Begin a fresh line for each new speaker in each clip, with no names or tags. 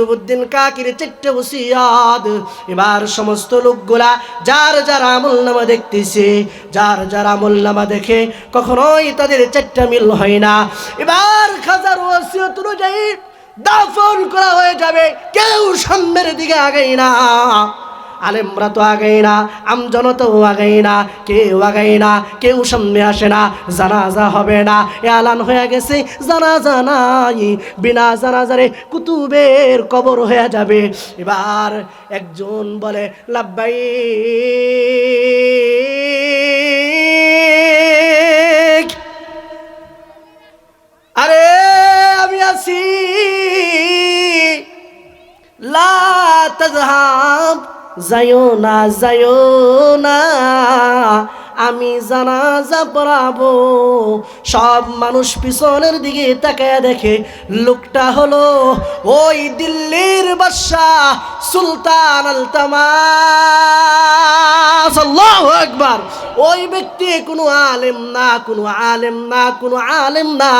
কুতুবউদ্দিন কাকির চারটে ওসিয়াত। এবার সমস্ত লোকগুলা যার যার আমলনামা দেখতেছে, যার যার আমলনামা দেখে কখনোই তাদের চারটা মিল হয় না। এবার খাজার ওসিয়ত অনুযায়ী দাফন করা হয়ে যাবে, কেউ সামনের দিকে আগায় না। আলেমরা তো আগায় না, আমজনতাও আগায় না, কেউ আগায় না, কেউ সামনে আসে না। জানাজা হবে না, এলান হয়ে গেছে জানাজা নাই, বিনা জানাজারে কুতুবের কবর হয়ে যাবে। এবার একজন বলে লাব্বাইক, আরে আমি আছি, লা তাযহাব, যাইও না যাইও না, আমি জানাজা পড়াবো। সব মানুষ পিছনের দিকে তাকায় দেখে লোকটা হলো ওই দিল্লির বাদশাহ সুলতান আলতামাস। আল্লাহু আকবার। ওই ব্যক্তি কোনো আলেম না, কোনো আলেম না, কোনো আলেম না,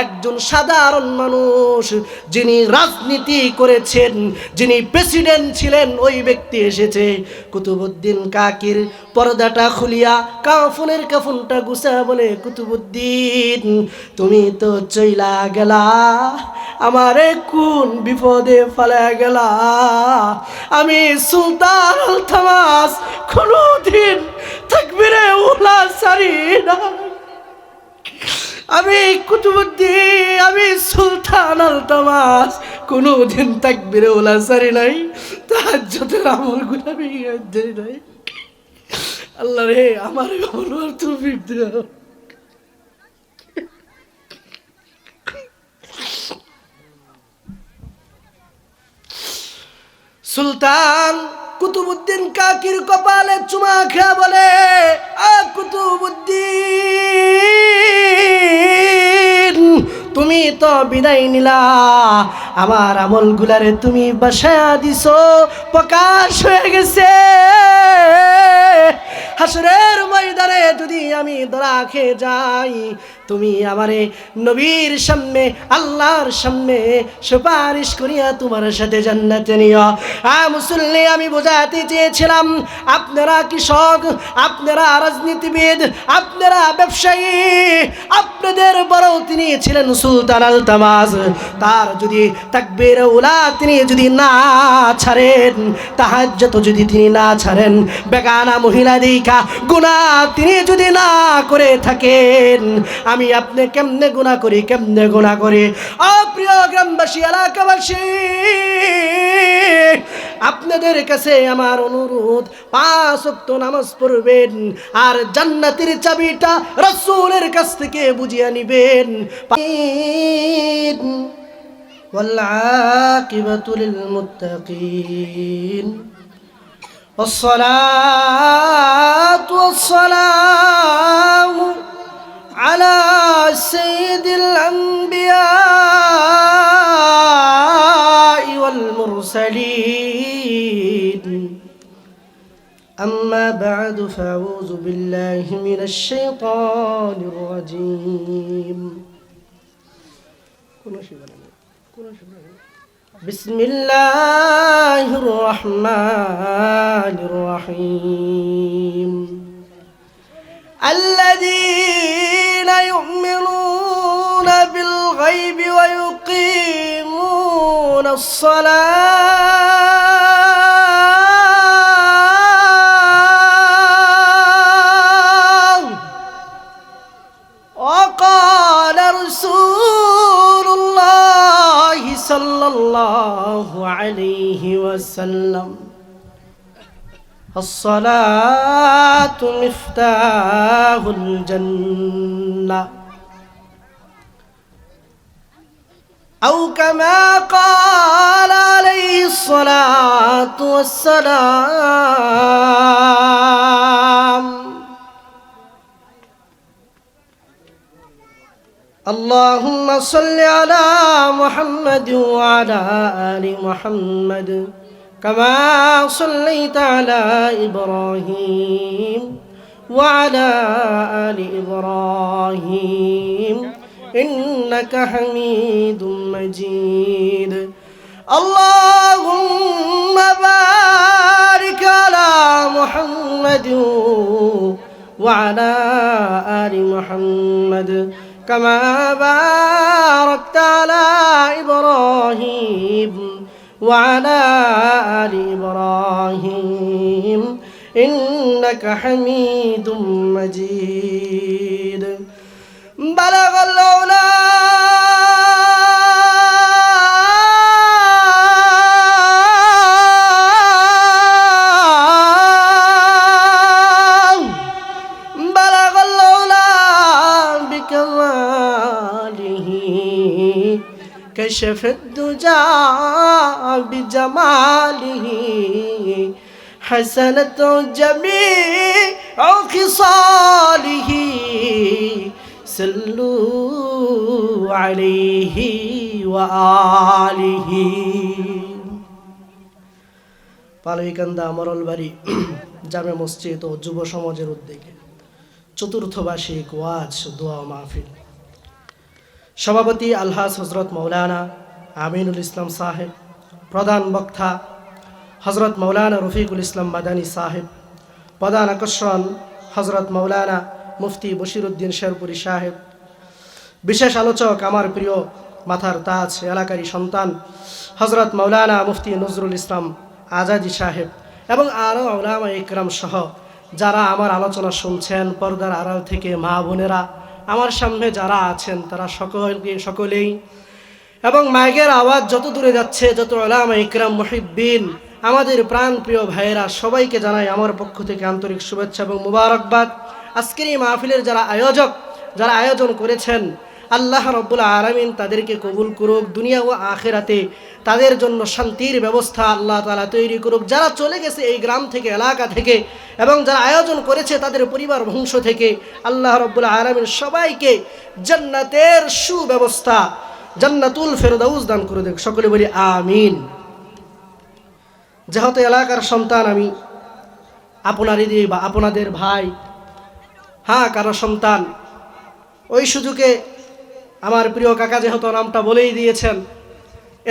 একজন সাধারণ মানুষ, যিনি রাজনীতি করেছেন, যিনি প্রেসিডেন্ট ছিলেন, ওই ব্যক্তি এসেছে। কুতুবউদ্দিন কাকির পর্দাটা খুলিয়া কাফনের কাফনটা গুছা বলে, কুতুবউদ্দিন তুমি তো চইলা গেলা, আমারে কোন বিপদে ফেলা গেলা। আমি সুলতান আলতামাস কোনদিন তাকবীরে উলা সারি না। আমি কুতুবউদ্দিন, আমি সুলতান আলতামাস কোনদিন তাকবীরে উলা সারি নাই, তাহাজ্জুদের আমলগুলো আমি দেই নাই। আল্লাহ রে, আমার আমল তৌফিক দাও। সুলতান কুতুবউদ্দিন কাকির কপালে চুমা খেয়া বলে, কুতুবউদ্দিন তুমি তো বিদায় নিলা, আমার আমলগুলারে তুমি বাসায়া দিছো, প্রকাশ হয়ে গেছে। হাসরের ময়দানে যদি আমি ধরা খেয়ে যাই, তুমি আমারে নবীর সামনে, আল্লাহর সামনে সুপারিশ করিয়া তোমার সাথে জান্নাতে নিও। মুসল্লি, আমি বোঝাতে চেয়েছিলাম আপনারা কৃষক, আপনারা রাজনীতিবিদ, আপনারা ব্যবসায়ী, আপনাদের বড় তিনি ছিলেন সুলতান আলতামাস। তার যদি তাকবীর উলা তিনি যদি না ছাড়েন, তাহাজ্জুদ যদি তিনি না ছাড়েন, বেগানা মহিলা দেখা গুনাহ তিনি যদি না করে থাকেন, আমি আপনি কেমনে গুনাহ করি, কেমনে গুনাহ করি। প্রিয় গ্রামবাসী, এলাকাবাসী, আপনাদের কাছে আমার অনুরোধ, 5 ওয়াক্ত নামাজ পড়বেন, আর জান্নাতের চাবিটা রাসূলের কাছ থেকে বুঝিয়ে নিবেন। ওয়াল আকিবাতু লিল মুত্তাকিন। والصلاة والسلام على سيد الأنبياء والمرسلين. أما بعد، فأعوذ بالله من الشيطان الرجيم. بسم الله الرحمن الرحيم. الذين يؤمنون بالغيب ويقيمون الصلاة. وقال رسول الله صلى الله عليه وسلم: الصلاة مفتاح الجنة، أو كما قال عليه الصلاة والسلام. اللهم صل على محمد وعلى آل محمد كما صليت على إبراهيم وعلى آل إبراهيم إنك حميد مجيد. আল্লাহুম্মা বারিক আলা মুহাম্মাদিন ওয়া আলা আলি মুহাম্মাদ কামা বারাকতা আলা ইব্রাহিম ওয়া আলা আলি ইব্রাহিম ইন্নাকা হামিদুম মাজিদ। বালাগাল উলা كشف الدجى بجماله حسنت جميع خصاله صلوا عليه وآله। পালইকান্দা মরলবাড়ি জামে মসজিদ ও যুব সমাজের উদ্যোগে চতুর্থ বার্ষিক ওয়াজ দোয়া মাহফিল। সভাপতি আলহাজ হজরত মৌলানা আমিনুল ইসলাম সাহেব, প্রধান বক্তা হজরত মৌলানা রফিকুল ইসলাম মাদানী সাহেব, প্রধান আকর্ষণ হজরত মৌলানা মুফতি বশিরউদ্দিন শেরপুরি সাহেব, বিশেষ আলোচক আমার প্রিয় মাথার তাজ এলাকারই সন্তান হজরত মৌলানা মুফতি নজরুল ইসলাম আজাদি সাহেব এবং আরও উলামা ইকরাম সহ যারা আমার আলোচনা শুনছেন, পর্দার আড়াল থেকে মা বোনেরা, আমার সামনে যারা আছেন তারা সকলেই এবং মাইকের আওয়াজ যত দূরে যাচ্ছে, যত উলামা ইকরাম মুহিব্বিন আমাদের প্রাণ প্রিয় ভাইয়েরা, সবাইকে জানাই আমার পক্ষ থেকে আন্তরিক শুভেচ্ছা এবং মুবারকবাদ। আজকের এই মাহফিলের যারা আয়োজক, যারা আয়োজন করেছেন, আল্লাহ রাব্বুল আলামিন তাদেরকে কবুল করুক, দুনিয়া ও আখিরাতে তাদের জন্য শান্তির ব্যবস্থা আল্লাহ তাআলা তৈরি করুক। যারা চলে গেছে এই গ্রাম থেকে, এলাকা থেকে এবং যারা আয়োজন করেছে তাদের পরিবার বংশ থেকে, আল্লাহ রাব্বুল আলামিন সবাইকে জান্নাতের সুব্যবস্থা, জান্নাতুল ফেরদাউস দান করে দেখ। সকলে বলি আমিন। যেহেতু এলাকার সন্তান আমি, আপনারই বা আপনাদের ভাই, হ্যাঁ কারো সন্তান, ওই সুযোগে আমার প্রিয় কাকা যেহেতু নামটা বলেই দিয়েছেন,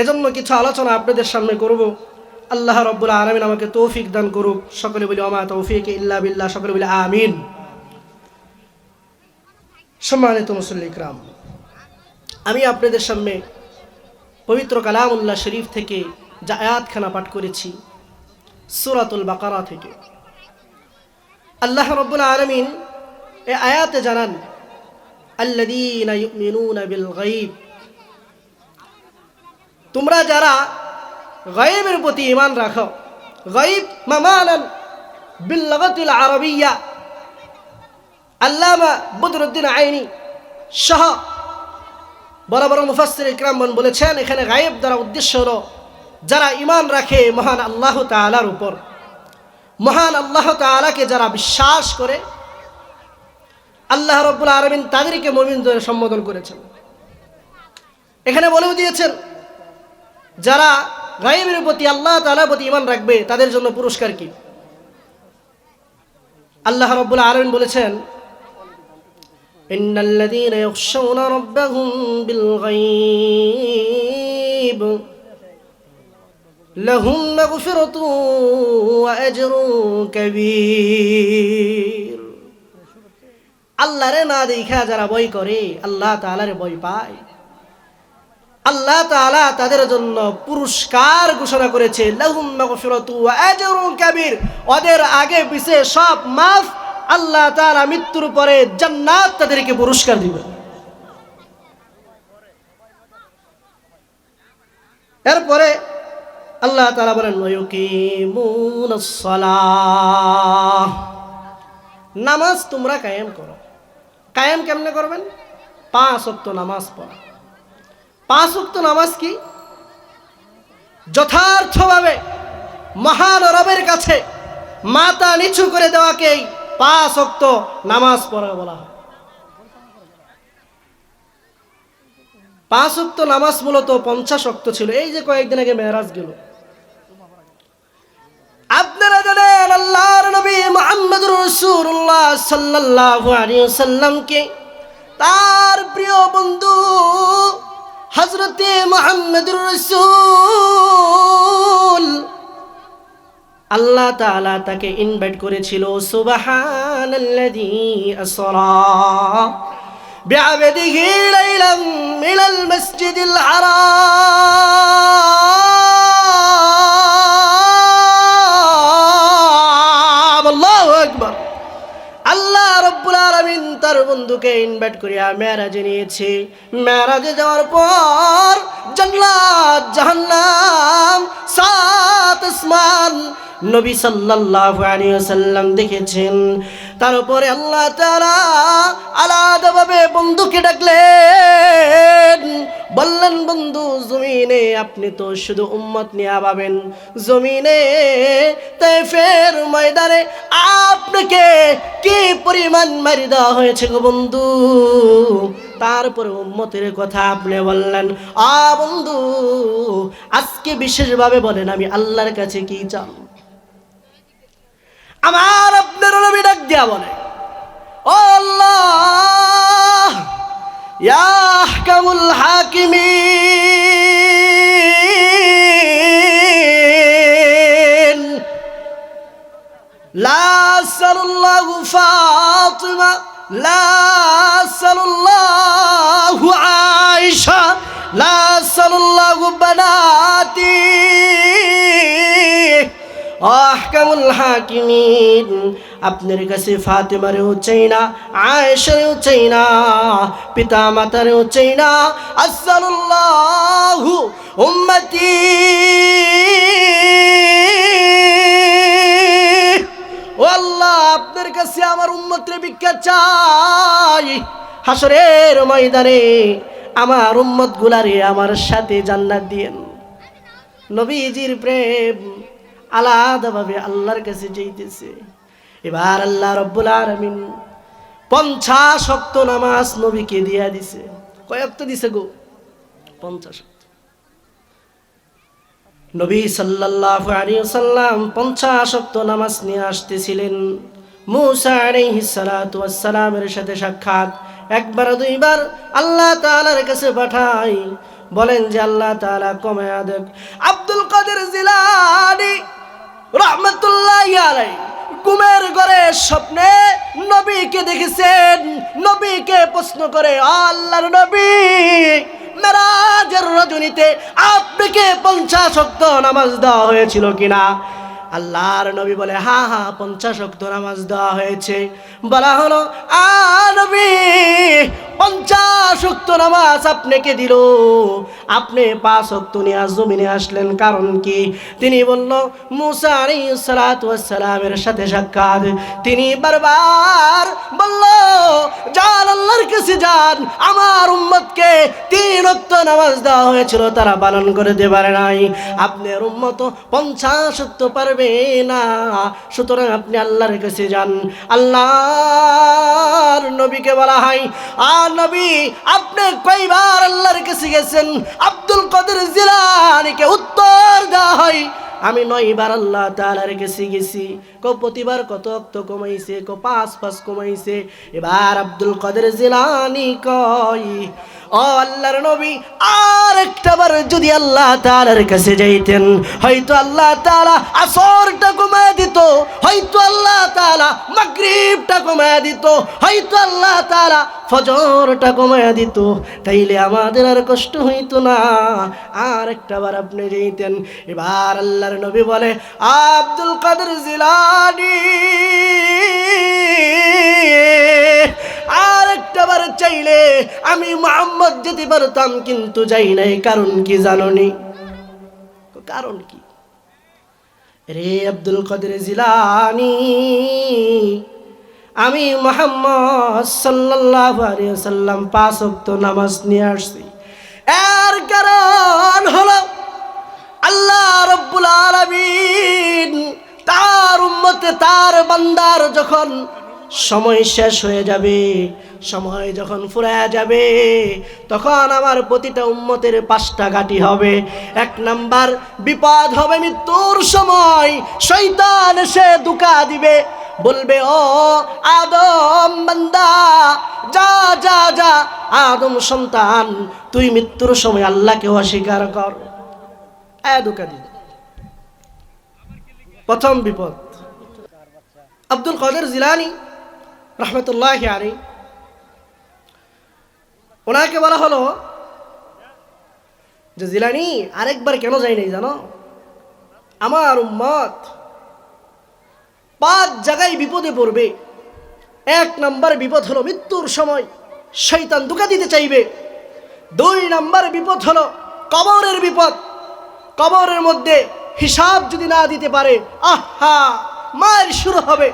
এজন্য কিছু আলোচনা আপনাদের সামনে করব। আল্লাহ রাব্বুল আলামিন আমাকে তৌফিক দান করুক। সকলে বলি ওমা তৌফিক ইল্লা বিল্লাহ। সকলে বলি আমিন। সম্মানিত মুসল্লি ইকরাম, আমি আপনাদের সামনে পবিত্র কালামুল্লাহ শরীফ থেকে যা আয়াতখানা পাঠ করেছি, সূরাতুল বাকারা থেকে। আল্লাহ রাব্বুল আলামিন এই আয়াতে জানান, আল্লাযীনা ইউমিনুনা বিল গায়ব, তোমরা যারা গায়বের প্রতি ঈমান রাখো। গায়ব মামানান বিল লগাতিল আরবিয়্যা, আল্লামা বদরুদ্দিন আইনি সহ বড় বড় মুফাসসির ইকরামগণ বলেছেন, এখানে গায়ব দ্বারা উদ্দেশ্য হলো যারা ঈমান রাখে মহান আল্লাহ তাআলার উপর, মহান আল্লাহ তাআলাকে যারা বিশ্বাস করে, আল্লাহ রাব্বুল আলামিন তাদেরকে মুমিন বলে সম্বোধন করেছেন। এখানে বলেও দিয়েছেন যারা গায়বের প্রতি, আল্লাহ তাআলার প্রতি ঈমান রাখবে তাদের জন্য পুরস্কার কি। আল্লাহ রাব্বুল আলামিন বলেছেন, ইন্নাল্লাযীনা ইয়াখশাউনা রাব্বাহুম বিল গায়ব লাহুম মাগফিরাতুন ওয়া আজরুন কাবীর। আল্লাহরে না দেখা যারা ভয় করে, আল্লাহ তাআলারে ভয় পায়, আল্লাহ তাআলা তাদের জন্য পুরস্কার ঘোষণা করেছে। লাহুম মাগফিরাতুন ওয়া আজরুন কাবীর, ওদের আগে পিছে সব মাফ। আল্লাহ তাআলা মৃত্যুর পরে জান্নাত তাদেরকে পুরস্কার দিবেন। এরপরে আল্লাহ তাআলা বলেন, ওয়ায়ুকিমুনাস সালাহ, নামাজ তোমরা কায়েম করো। কায়েম কেমনে করবেন? 5 ওয়াক্ত নামাজ পড়া। 5 ওয়াক্ত নামাজ কি যথার্থভাবে মহান রবের কাছে মাথা নিচু করে দেওয়াকেই 5 ওয়াক্ত নামাজ পড়া বলা হয়। 5 ওয়াক্ত নামাজ মূলত 50 ওয়াক্ত ছিল। এই যে কয়েকদিন আগে মেরাজ গেল, আপনারা জানেন আল্লাহর নবী মুহাম্মদুর রাসূলুল্লাহ সাল্লাল্লাহু আলাইহি ওয়াসাল্লামকে তার প্রিয় বন্ধু হযরতে মুহাম্মদুর রাসূল আল্লাহ তাআলা তাকে ইনভাইট করেছিল সুবহানাল্লাযী আসরা বিআবদিহি লাইলাম মিনাল মাসজিদিল হারাম আল্লাহু আকবার। আল্লাহ রাব্বুল আলামিন তার বন্ধুকে ইনভাইট করিয়া মেরাজে নিয়েছে। মেরাজে যাওয়ার পর জান্নাত জাহান্নাম সাত আসমান নবী সাল্লাল্লাহু আলাইহি ওয়াসাল্লাম দেখেছেন। তারপরে আল্লাহ তাআলা আলাদাভাবে বন্ধুকে ডাকলেন, বললেন বন্ধু জমিনে আপনি তো শুধু উম্মত নিয়ে ভাবেন, জমিনে তায়েফের ময়দানে আপনাকে কি পরিমাণ মারি দেওয়া হয়েছে গো বন্ধু, তারপরে উম্মতের কথা আপনি বললেন। বন্ধু আজকে বিশেষভাবে বলেন আমি আল্লাহর কাছে কি চান? আমার আপনার নবী ডাক দিয়া বলে, ও আল্লাহ ইয়া আহকামুল হাকিমিন লা সাল্লাল্লাহু ফাতিমা লা সাল্লাল্লাহু আয়েশা লা সাল্লাল্লাহু বানাতি আহকামুল হাকিমিন আপনার কাছে ফাতেমারেও চাই না, আয়েশারেও চাই না, পিতা মাতারেও চাই না, আসসালুল্লাহু উম্মতি ও আল্লাহ আপনার কাছে আমার উম্মতের ভিক্ষা চাই, হাসরের ময়দানে আমার উম্মত গুলারে আমার সাথে জান্নাত দিয়েন। নবীজির প্রেম আলাদাভাবে আল্লাহর কাছে যাইতেছে। এবার আল্লাহ রাব্বুল আলামিন 50 ওয়াক্ত নামাজ নবীকে দিয়া দিছে। কয় ওয়াক্ত দিছে গো? 50 ওয়াক্ত। নবী সাল্লাল্লাহু আলাইহি ওয়াসাল্লাম 50 ওয়াক্ত নামাজ নিয়ে আসতেছিলেন। মূসা আলাইহিস সালাতু ওয়াস সালামের সাথে সাক্ষাৎ একবার দুইবার আল্লাহ তাআলার কাছে পাঠাই, বলেন যে আল্লাহ তাআলা কমায়া দেখ। আব্দুল কাদের জিলানী রাহমাতুল্লাহি আলাইহি ঘুমের ঘরে স্বপ্নে নবীকে দেখেছেন। নবীকে প্রশ্ন করে, আল্লাহর নবী মেরাজের রজনীতে আপনাকে 50 ওয়াক্ত নামাজ দেওয়া হয়েছিল কিনা? আল্লাহর নবী বলে, হ্যাঁ হ্যাঁ 50 ওয়াক্ত নামাজ দেওয়া হয়েছে। বলা হলো, নবী 50 ওয়াক্ত নামাজ আপনাকে দিল, আপনি 5 ওয়াক্ত নিয়ে জমিনে আসলেন কারণ কি? তিনি বলল মূসা আলাইহিস সালাতু ওয়াস সালামের সাথে সাক্ষাৎ। তিনি বারবার বলল, যান আল্লাহর কাছে যান, আমার উম্মতকে 3 ওয়াক্ত নামাজ দেওয়া হয়েছিল তারা পালন করতে পারে নাই, আপনার উম্মত 50 ওয়াক্ত পারবে না, সুতরাং আপনি আল্লাহর কাছে যান। আল্লাহর নবীকে বলা হয়, নবী আপনি কয়বার আল্লাহর কাছে গেছেন? আব্দুল কাদের জিলানীকে উত্তর দেওয়া হয়, আমি 9 বার আল্লাহ তাআলার কাছে গেছি। প্রতিবার কত ওয়াক্ত কমাইছে? 5 কমাইছে। এবার আব্দুল কাদের জিলানী কয়, ও আল্লাহর নবী আর একটাবার যদি আল্লাহ তাআলার কাছে যাইতেন, হয়তো আল্লাহ তাআলা আসরটা কমায় দিত, হয়তো আল্লাহ তাআলা মাগরিবটা কমায় দিত, হয়তো আল্লাহ তাআলা ফজরটা কমায় দিত, তাইলে আমাদের আর কষ্ট হইতো না। আর একটাবার আপনি যাইতেন। এবার আল্লাহর নবী বলে, আব্দুল কাদের জিলানী আর একটাবার চাইলে আমি মুহাম্মদ যেতে পারতাম, কিন্তু যাই নাই। কারণ কি জানোনি? কারণ কি? রে আব্দুল কাদের জিলানী, আমি মুহাম্মদ সাল্লাল্লাহু আলাইহি ওয়াসাল্লাম 5 ওয়াক্ত নামাজ নিয়ে আসছি। এর কারণ হলো আল্লাহ রাব্বুল আলামিন তার উম্মতে, তার বান্দার যখন সময় শেষ হয়ে যাবে, সময় যখন ফুরায়া যাবে, তখন আমার প্রতিটা উম্মতের 5টা ঘাঁটি হবে। 1 নাম্বার বিপদ হবে মৃত্যুর সময়, শয়তান এসে ধোঁকা দিবে। বলবে, ও আদম বান্দা, যা যা যা আদম সন্তান, তুই মৃত্যুর সময় আল্লাহকে অস্বীকার কর। ধোঁকা দিবে। প্রথম বিপদ। আব্দুল কাদের জিলানী রহমতুল্লাহি আলাইহি, ওনাকে বলা হলো যে জিলানী আরেকবার কেন যাই নাই জানো? আমার উম্মত 5 জায়গায় বিপদে পড়বে। 1 নম্বর বিপদ হলো মৃত্যুর সময় শয়তান ধোঁকা দিতে চাইবে। 2 নম্বর বিপদ হলো কবরের বিপদ, কবরের মধ্যে হিসাব যদি না দিতে পারে, আহা মার শুরু হবে।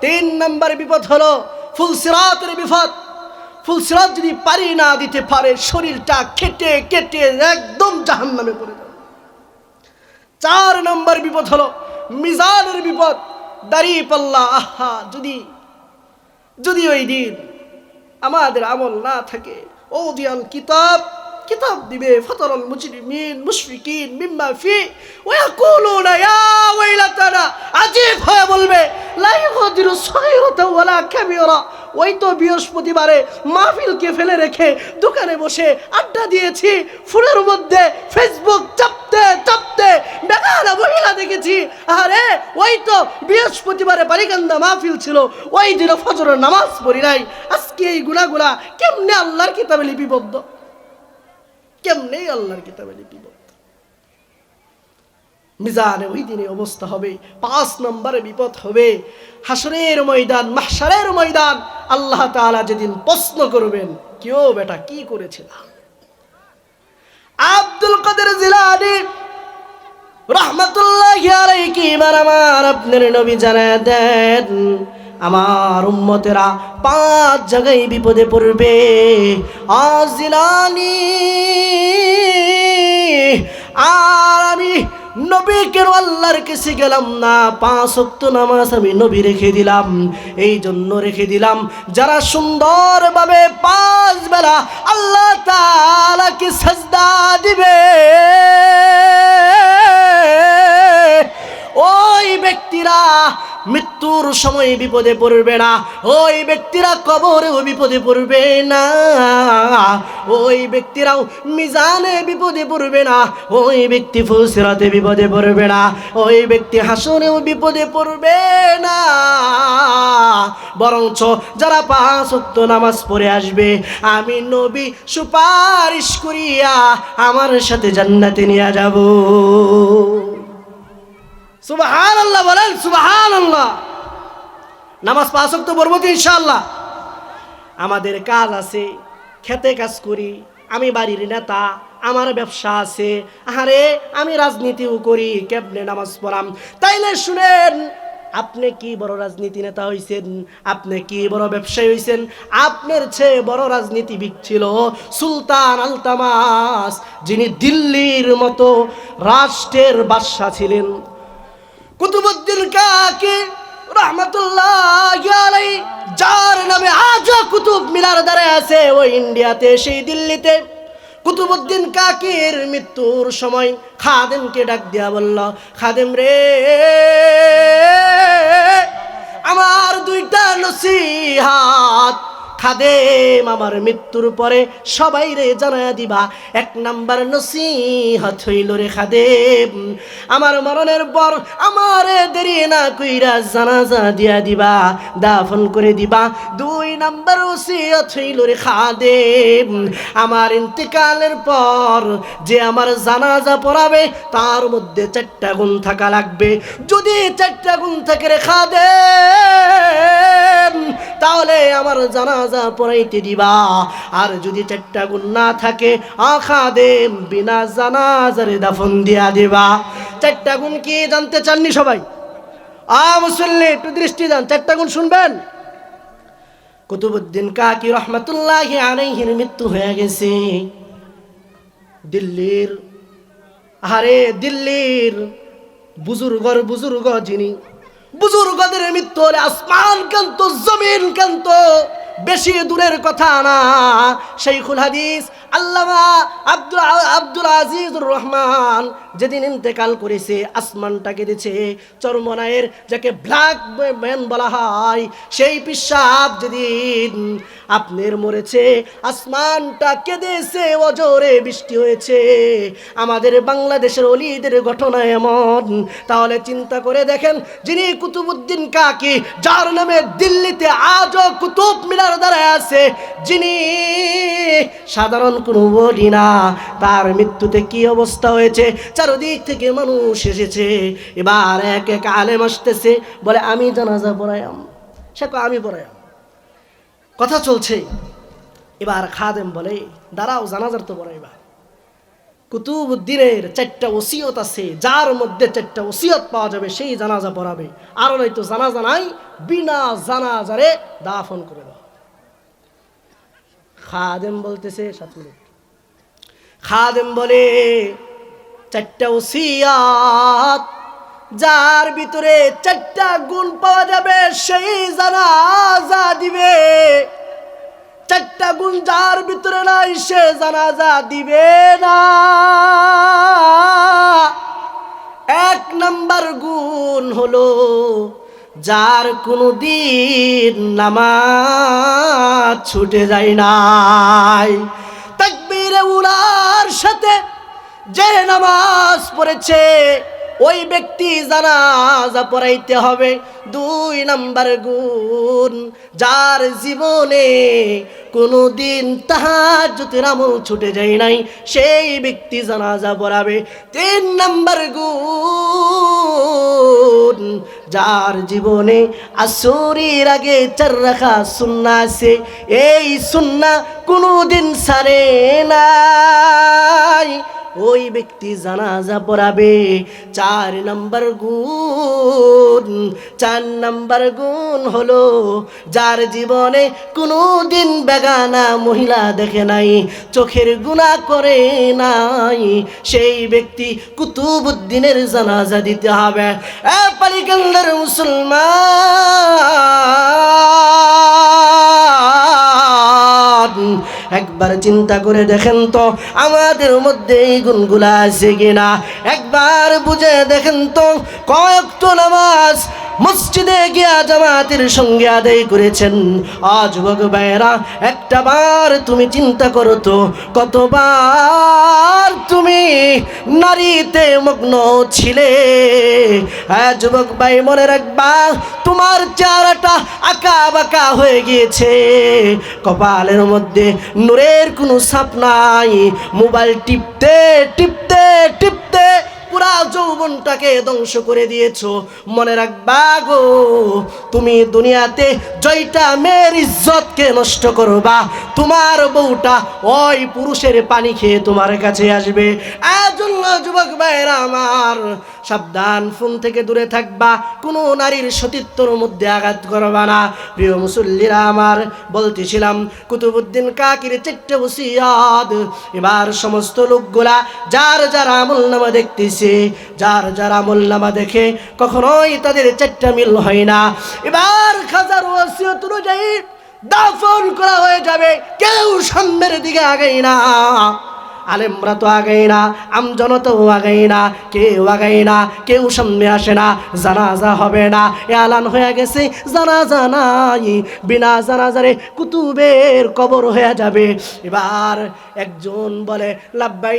3 নম্বর বিপদ হলো ফুলসিরাতের বিপদ, ফুলসিরাত যদি পারি না দিতে পারে, শরীরটা কেটে কেটে একদম জাহান্নামে পড়ে যাবে। 4 নম্বর বিপদ হলো মিজানের বিপদ, দাড়ি পাল্লা। আহা যদি ওই দিন আমাদের আমল না থাকে, ও দিয়াল কিতাব দিবে, ফাতারাল মুজরিমিন মুশফিকিন মিম্মা ফি ওয়া ইয়াকুলুনা ইয়া ওয়াইলাতানা, আজীব হয়ে বলবে, লা ইউগাদিরু সাগীরাতা ওয়ালা কাবীরা। ওই তো বৃহস্পতিবারে মাহফিলকে ফেলে রেখে দোকানে বসে আড্ডা দিয়েছি, ফোনের মধ্যে ফেসবুক চাপতে চাপতে বেকারা মহিলা দেখেছি। আরে ওই তো বৃহস্পতিবারে বালিকান্দা মাহফিল ছিল, ওই দিন ফজরের নামাজ পড়ি নাই। আজকে এই গুনাহগুলা কেমনে আল্লাহর কিতাবে লিপিবদ্ধ? কেমনে আল্লাহর কিতাবে লিপিবদ্ধ? মিজানে ওই দিনে অবস্থা হবে। 5 নম্বরে বিপদ হবে হাসরের ময়দান, মাহশারের ময়দান। আল্লাহ তাআলা যেদিন প্রশ্ন করবেন, কেউ বেটা কি করেছিল? আব্দুল কাদের জিলানী রাহমাতুল্লাহি আলাইহি আমার আপনার নবী জানায় দেন, আমার উম্মতেরা 5 জায়গায় বিপদে পড়বে। জিলানী আর আমি নবী কেন আল্লাহর কাছে গেলাম না? 5 ওয়াক্ত নামাজ আমি নবী রেখে দিলাম। এই জন্য রেখে দিলাম, যারা সুন্দরভাবে 5 বেলা আল্লাহ তাআলাকে সাজদা দিবে, ওই ব্যক্তিরা মৃত্যুর সময় বিপদে পড়বে না, ওই ব্যক্তিরা কবরেও বিপদে পড়বে না, ওই ব্যক্তিরাও মিজানে বিপদে পড়বে না, ওই ব্যক্তি ফুলসিরাতে বিপদে পড়বে না, ওই ব্যক্তি হাসরেও বিপদে পড়বে না। বরঞ্চ যারা 5 ওয়াক্ত নামাজ পড়ে আসবে, আমি নবী সুপারিশ করিয়া আমার সাথে জান্নাতে নিয়ে যাব। সুবহানাল্লাহ বলেন, সুবহানাল্লাহ। নামাজ 5 ওয়াক্ত পড়ব তো ইনশাআল্লাহ। আমাদের কাজ আছে, খেতে কাজ করি, আমি বাড়ির নেতা, আমার ব্যবসা আছে, আরে আমি রাজনীতিও করি, কেমনে নামাজ পড়াম? তাইলে শুনেন, আপনি কি বড় রাজনীতি নেতা হইছেন? আপনি কি বড় ব্যবসায়ী হইছেন? আপনার চেয়ে বড় রাজনীতিবিদ ছিল সুলতান আলতামাস, যিনি দিল্লির মতো রাষ্ট্রের বাদশা ছিলেন। কুতুবউদ্দিন কাকি রহমতুল্লাহি আলাইহি, যার নামে আজও কুতুব মিনার দাঁড়ায় আছে ওই ইন্ডিয়াতে, সেই দিল্লিতে। কুতুবউদ্দিন কাকির মৃত্যুর সময় খাদেমকে ডাক দিয়া বলল, খাদেম রে, আমার 2টা নসিহত খাদেম, আমার মৃত্যুর পরে সবাই রে জানায়া দিবা। 1 নাম্বার নসিহত হইল রে খাদেম, আমার মরণের পর আমারে দেরি না কইরা জানাজা দিয়া দিবা, দাফন করে দিবা। 2 নাম্বার নসিহত হইল রে খাদেম, আমার ইন্তেকালের পর যে আমার জানাজা পড়াবে তার মধ্যে 4টা গুণ থাকা লাগবে। যদি 4টা গুণ থাকে রে খাদেম, তাহলে আমার জানাজা পড়াইতে দিবা। আর যদি 4টা গুণ না থাকে, খাদেম বিনা জানাজারে দাফন দিয়া দিবা। 4টা গুণ কি জানতে চাননি সবাই? মুসল্লি একটু দৃষ্টি দেন, 4টা গুণ শুনবেন। কুতুবউদ্দিন কাকি রহমতুল্লাহি আলাইহির মৃত্যু হয়ে গেছে দিল্লির। দিল্লির বুজুর্গ যিনি, বুজুর্গদের মৃত্যু হলে আসমান কান্ত, জমিন কান্ত, বেশি দূরের কথা না। শাইখুল হাদিস আল্লামা আব্দুল আজিজুর রহমান যেদিন ইন্তেকাল করেছে আসমানটা কেঁদেছে। চরমনায়ের যাকে ব্ল্যাক ম্যান বলা হয়, সেই পিশাব যেদিন আপনার মরেছে, আসমানটা কেঁদেছে, অজরে বৃষ্টি হয়েছে। আমাদের বাংলাদেশের অলিদের ঘটনা এমন। তাহলে চিন্তা করে দেখেন, যিনি কুতুবউদ্দিন কাকি, যার নামে দিল্লিতে আজও কুতুব মিনার দাঁড়ায় আছে, যিনি সাধারণ কোনো বলি না, তার মৃত্যুতে কি অবস্থা হয়েছে। চারদিক থেকে মানুষ এসেছে। এবার এক এক আলেম আসতেছে, বলে আমি জানাজা পড়াইয়াম। সে আমি পড়াইয়াম, কথা চলছে। এবার খাদেম বলে দাঁড়াও, জানাজার তো পড়াইবা। কুতুবউদ্দিনের 4টা ওসিয়ত আছে, যার মধ্যে 4টা ওসিয়ত পাওয়া যাবে সেই জানাজা পড়াবে, আর নয়তো জানাজা নাই, বিনা জানাজারে দাফন করে দাও। খাদেম বলতেছে 7 মিনিট। খাদেম বলে 4টা ওসিয়ত, যার ভিতরে 4টা গুণ পাওয়া যাবে সেই জানাজা দিবে। 4টা গুণ যার ভিতরে নাই সে জানাজা দিবে না। 1 নাম্বার গুণ হলো যার কোনদিন নামাজ ছুটে যায় নাই। তাকবীরে উলার সাথে যে নামাজ পড়েছে ওই ব্যক্তি জানাজা পড়াইতে হবে। 2 নাম্বার গুণ, যার জীবনে কোনদিন তাহাজ্জুদের আমল ছুটে যায় নাই সেই ব্যক্তি জানাজা পড়াবে। 3 নাম্বার গুণ, যার জীবনে আসরের আগে 4 রাকাত সুন্নাহ আছে, এই সুন্নাহ কোনদিন ছাড়ে নাই, ওই ব্যক্তি জানাজা পড়াবে। 4 নাম্বার গুণ, 4 নাম্বার গুণ হলো যার জীবনে কোনদিন বেগানা মহিলা দেখে নাই, চোখের গুনাহ করে নাই, সেই ব্যক্তি কুতুবউদ্দিনের জানাজা দিতে হবে। এ পালিকান্দার মুসলমান, একবার চিন্তা করে দেখেন তো আমাদের মধ্যে এই গুণগুলা আছে কিনা। একবার বুঝে দেখেন তো কয়েকটা নামাজ মসজিদে গিয়া জামাতের সঙ্গে আদায় করেছেন। যুবক ভাইয়েরা, একটা বার তুমি চিন্তা করো তো কতবার তুমি নারীতে মগ্ন ছিলে। হ্যাঁ যুবক ভাই, মনে রাখবা তোমার চেহারাটা আঁকা বাঁকা হয়ে গিয়েছে, কপালের মধ্যে নূরের কোনো ছাপ নাই। মোবাইল টিপতে টিপতে টিপতে পুরা যৌবনটাকে ধ্বংস করে দিয়েছো। মনে রাখবা গো, তুমি দুনিয়াতে জয়টা মেয়ের ইজ্জতকে নষ্ট করবা, তোমার বউটা ওই পুরুষের পানি খেয়ে তোমার কাছে আসবে। এজন্য যুবক ভাইরা আমার, সাবধান, ফোন থেকে দূরে থাকবা, কোনো নারীর সতীত্বর মধ্যে আঘাত করবা না। প্রিয় মুসল্লিরা আমার, বলতেছিলাম কুতুবউদ্দিন কাকির 4টা ওসিয়ত। এবার সমস্ত লোকগুলা যার যার আমলনামা দেখতেছে, যার যার আমলনামা দেখে কখনোই তাদের 4টা মিল হয় না। এবার খাজার ওসিয়ত অনুযায়ী দাফন করা হয়ে যাবে, কেউ সামনের দিকে আগায় না, আলেমরা তো আগাই না, আমজনতাও আগাই না, কেউ আগাই না, কেউ সামনে আসে না, জানাজা হবে না, এলান হয়ে গেছে জানাজা নাই, বিনা জানাজারে কুতুবের কবর হয়ে যাবে। এবার একজন বলে লাব্বাইক,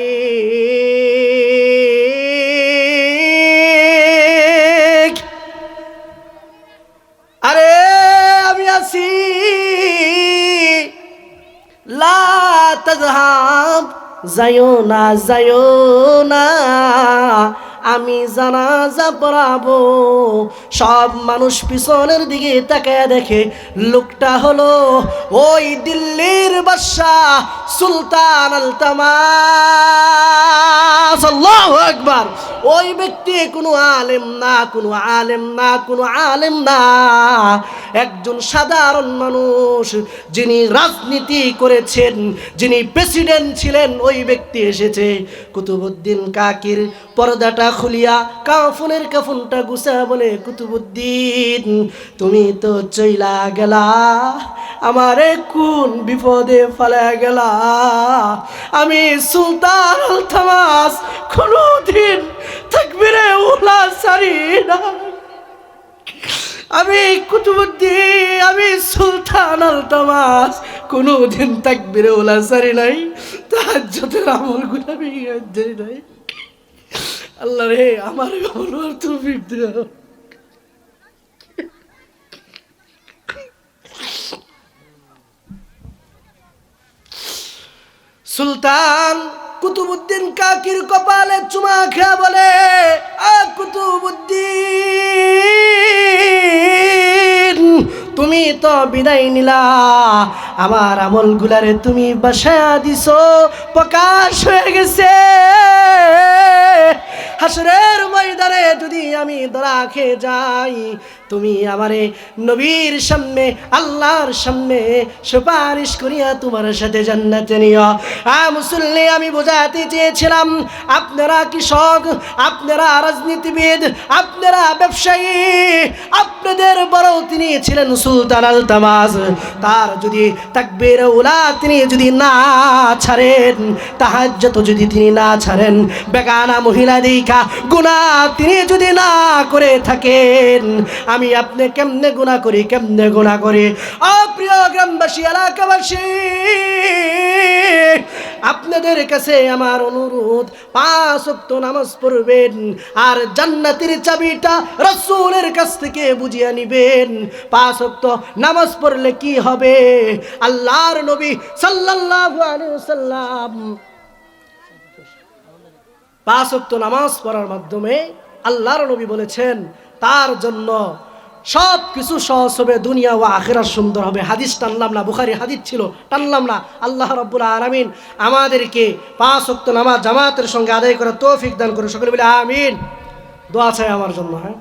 আরে আমি আছি, লা তাযহাব, যাইও না যাইও না, আমি জানাজা পড়াবো। সব মানুষ পিছনের দিকে তাকায় দেখে লোকটা হলো ওই দিল্লির বাদশাহ সুলতান আলতামাস। আল্লাহু আকবার। ওই ব্যক্তি কোনো আলেম না, কোনো আলেম না, কোনো আলেম না, একজন সাধারণ মানুষ, যিনি রাজনীতি করেছেন, যিনি প্রেসিডেন্ট ছিলেন, ওই ব্যক্তি এসেছে। কুতুবউদ্দিন কাকির পর্দাটা খুলিয়া কাফনের কাফনটা গুছা বলে কুতুবুদ্দিন তুমি তো চইলা গেলা, আমারে কোন বিপদে ফেলা গেলা। আমি সুলতান আলতামাস কোনদিন তাকবীরে উলা সারি না। আমি কুতুবুদ্দিন, আমি সুলতান আলতামাস কোনদিন তাকবীরে উলা সারি নাই, তাহাজ্জুদের আমলগুলো আমি দেই নাই। আল্লাহ রে, আমার বলবার তৌফিক দাও। সুলতান কুতুবুদ্দিন কাকির কপালে চুমা খেয়া বলে, কুতুবুদ্দিন তুমি তো বিদায় নিলা, আমার আমলগুলারে তুমি বাসায়া দিছো, প্রকাশ হয়ে গেছে। হাসরের ময়দানে যদি আমি ধরা খেয়ে যাই, তুমি আমারে নবীর সামনে আল্লাহর সামনে সুপারিশ করিয়া তোমার সাথে জান্নাতে নিও। মুসল্লি, আমি বোঝাতে চেয়েছিলাম আপনারা কৃষক, আপনারা রাজনীতিবিদ, আপনারা ব্যবসায়ী, আপনাদের বড় তিনি ছিলেন সুলতান আলতামাস। তার যদি তাকবীর উলা তিনি যদি না ছাড়েন, তাহাজ্জুদ যদি তিনি না ছাড়েন, বেগানা মহিলা দেখা গুনাহ তিনি যদি না করে থাকেন, আমি আপনি কেমনে গুনাহ করি, কেমনে গুনাহ করি। প্রিয় গ্রামবাসী, এলাকাবাসী, আপনাদের কাছে আমার অনুরোধ, 5 ওয়াক্ত নামাজ পড়বেন আর জান্নাতের চাবিটা রাসূলের কাছ থেকে বুঝিয়ে নেবেন। 5 ওয়াক্ত নামাজ পড়লে কি হবে? আল্লাহর নবী সাল্লাল্লাহু আলাইহি ওয়াসাল্লাম 5 ওয়াক্ত নামাজ পড়ার মাধ্যমে আল্লাহর নবী বলেছেন তার জন্য সব কিছু সহজ হবে, দুনিয়া ও আখিরাত সুন্দর হবে। হাদিস টানলাম না, বুখারী হাদিস ছিল, টানলাম না। আল্লাহ রাব্বুল আলামিন আমাদেরকে 5 ওয়াক্ত নামাজ জামাতের সঙ্গে আদায় করার তৌফিক দান করে। সকলে বলে আমিন। দোয়া চাই আমার জন্য। হ্যাঁ।